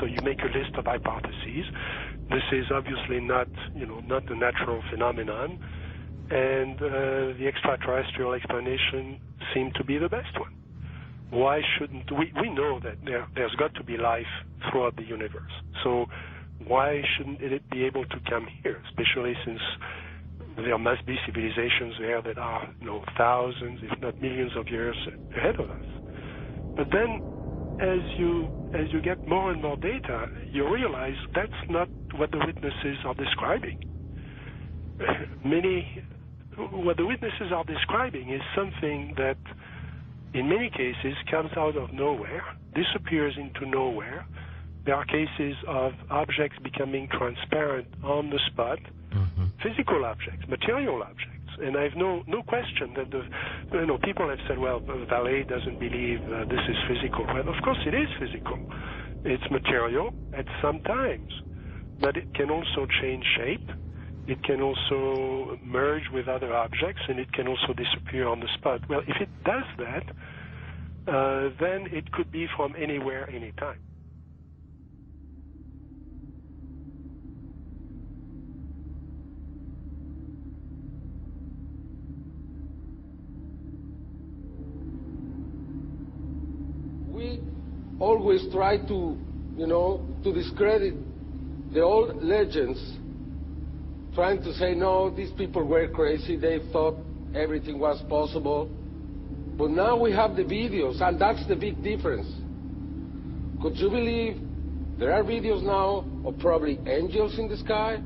So you make a list of hypotheses. This is obviously not a natural phenomenon, and the extraterrestrial explanation seemed to be the best one. Why shouldn't we know that there's got to be life throughout the universe? So why shouldn't it be able to come here, especially since there must be civilizations there that are thousands, if not millions of years ahead of us? But then as you get more and more data, you realize that's not what the witnesses are describing. What the witnesses are describing is something that in many cases comes out of nowhere, disappears into nowhere. There are cases of objects becoming transparent on the spot, physical objects, material objects. And I have no question that people have said, well, Vallée doesn't believe this is physical. Well, of course it is physical. It's material at some times, but it can also change shape. It can also merge with other objects, and it can also disappear on the spot. Well, if it does that, then it could be from anywhere, anytime. We always try to, to discredit the old legends, trying to say, no, these people were crazy, they thought everything was possible. But now we have the videos, and that's the big difference. Could you believe there are videos now of probably angels in the sky?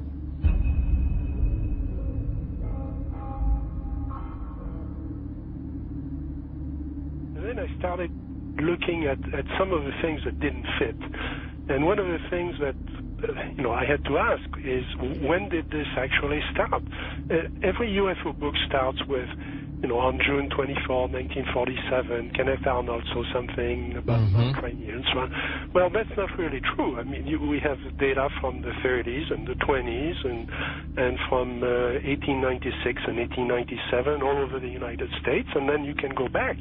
And then I started looking at some of the things that didn't fit. And one of the things that I had to ask is, when did this actually start? Every UFO book starts with, on June 24, 1947, Kenneth Arnold saw something about Ukrainians. Well, that's not really true. I mean, we have data from the 30s and the 20s and from 1896 and 1897 all over the United States, and then you can go back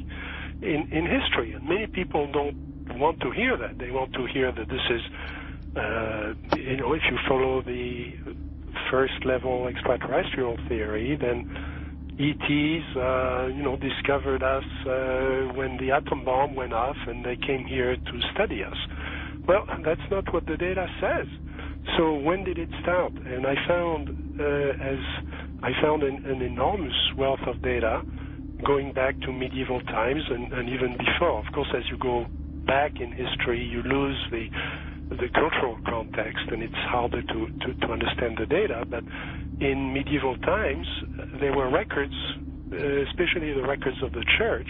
in history. And many people don't want to hear that. They want to hear that this is, if you follow the first-level extraterrestrial theory, then ETs, discovered us when the atom bomb went off, and they came here to study us. Well, that's not what the data says. So when did it start? And I found an enormous wealth of data going back to medieval times and even before. Of course, as you go back in history, you lose the cultural context, and it's harder to understand the data. But in medieval times, there were records, especially the records of the church,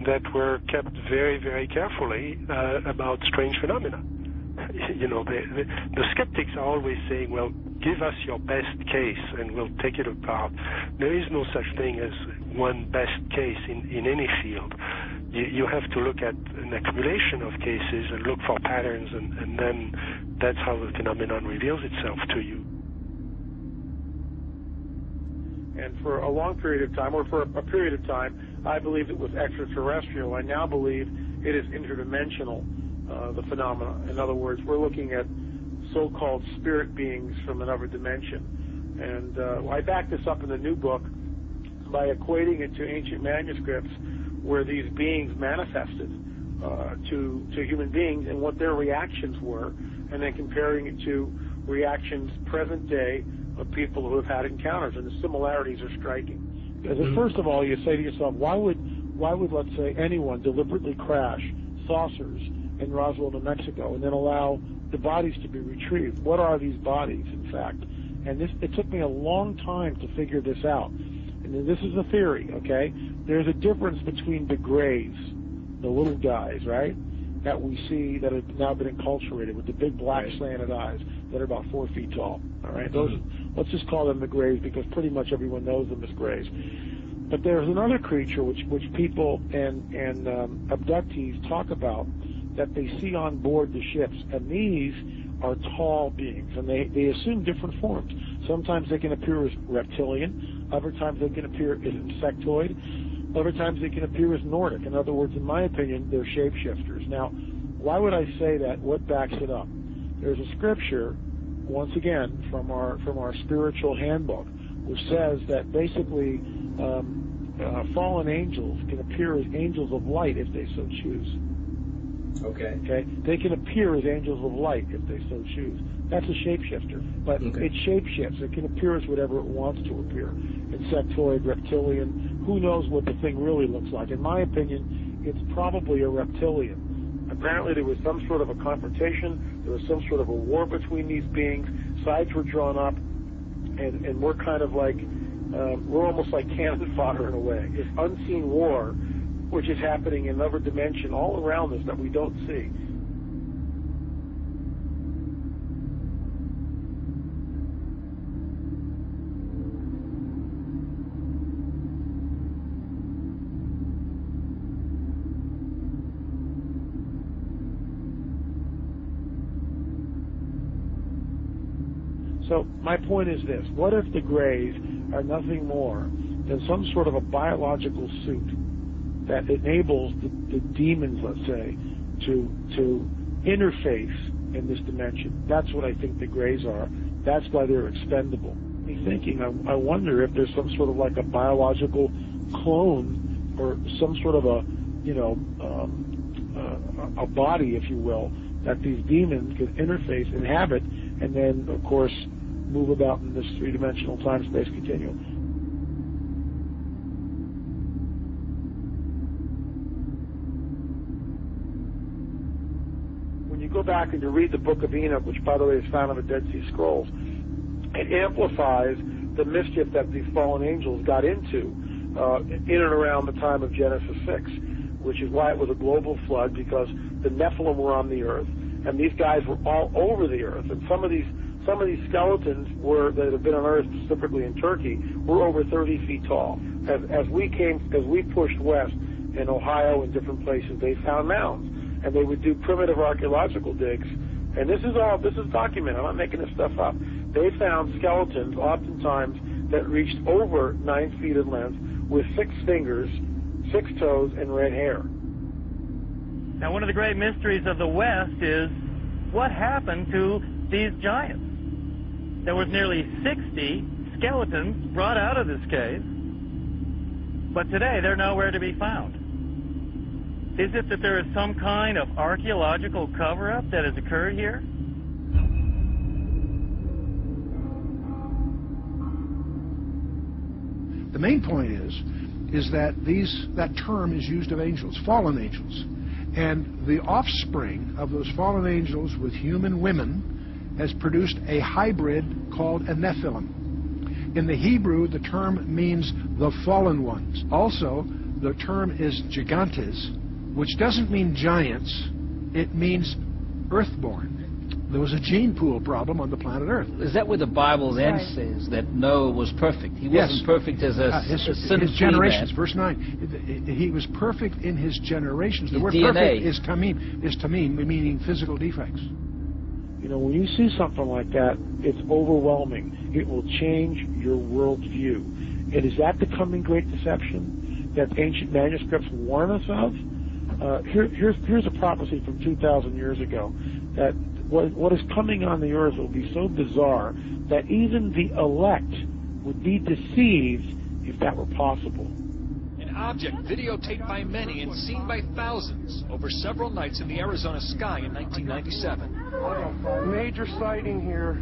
that were kept very, very carefully about strange phenomena. The skeptics are always saying, well, give us your best case and we'll take it apart. There is no such thing as one best case in any field. You have to look at an accumulation of cases and look for patterns, and then that's how the phenomenon reveals itself to you. And for a long period of time, or for a period of time, I believed it was extraterrestrial. I now believe it is interdimensional, the phenomena. In other words, we're looking at so-called spirit beings from another dimension. And I back this up in the new book by equating it to ancient manuscripts where these beings manifested to human beings and what their reactions were, and then comparing it to reactions present day of people who have had encounters, and the similarities are striking. Because first of all, you say to yourself, why would let's say anyone deliberately crash saucers in Roswell, New Mexico, and then allow the bodies to be retrieved? What are these bodies, in fact? And it took me a long time to figure this out. And this is a theory, okay? There's a difference between the grays, the little guys, right, that we see that have now been enculturated with the big black slanted eyes that are about 4 feet tall, all right? Those, let's just call them the grays because pretty much everyone knows them as grays. But there's another creature which people and abductees talk about that they see on board the ships, and these are tall beings, and they assume different forms. Sometimes they can appear as reptilian, other times they can appear as insectoid, other times they can appear as Nordic. In other words, in my opinion, they're shapeshifters. Now, why would I say that? What backs it up? there's a scripture, once again, from our spiritual handbook, which says that basically fallen angels can appear as angels of light if they so choose. Okay? They can appear as angels of light if they so choose. That's a shapeshifter. But it shapeshifts. It can appear as whatever it wants to appear. Insectoid, reptilian, who knows what the thing really looks like. In my opinion, it's probably a reptilian. Apparently there was some sort of a confrontation. There was some sort of a war between these beings. Sides were drawn up, and we're kind of like, we're almost like cannon fodder in a way. This unseen war, which is happening in another dimension all around us that we don't see. So my point is this: what if the Greys are nothing more than some sort of a biological suit that enables the demons, let's say, to interface in this dimension? That's what I think the Greys are. That's why they're expendable. Me thinking, I wonder if there's some sort of like a biological clone or some sort of a body, if you will, that these demons could interface, inhabit, and then, of course, move about in this three-dimensional time-space continuum. When you go back and you read the Book of Enoch, which, by the way, is found in the Dead Sea Scrolls, it amplifies the mischief that these fallen angels got into in and around the time of Genesis 6, which is why it was a global flood, because the Nephilim were on the earth, and these guys were all over the earth. And some of these skeletons that have been unearthed, specifically in Turkey, were over 30 feet tall. As we pushed west in Ohio and different places, they found mounds, and they would do primitive archaeological digs. And this is documented. I'm not making this stuff up. They found skeletons, oftentimes, that reached over 9 feet in length, with 6 fingers, 6 toes, and red hair. Now, one of the great mysteries of the West is what happened to these giants. There was nearly 60 skeletons brought out of this cave, but today they're nowhere to be found. Is it that there is some kind of archaeological cover-up that has occurred here? The main point is that that term is used of angels, fallen angels. And the offspring of those fallen angels with human women has produced a hybrid called a Nephilim. In the Hebrew, the term means the fallen ones. Also, the term is gigantes, which doesn't mean giants, it means earthborn. There was a gene pool problem on the planet Earth. Is that where the Bible then says that Noah was perfect? He wasn't perfect as his generations, man. Verse 9. He was perfect in his generations. The word DNA. Perfect is tamim, meaning physical defects. You know, when you see something like that, it's overwhelming. It will change your worldview. And is that the coming great deception that ancient manuscripts warn us of? Here's a prophecy from 2,000 years ago, that what is coming on the earth will be so bizarre that even the elect would be deceived if that were possible. An object videotaped by many and seen by thousands over several nights in the Arizona sky in 1997. Major sighting here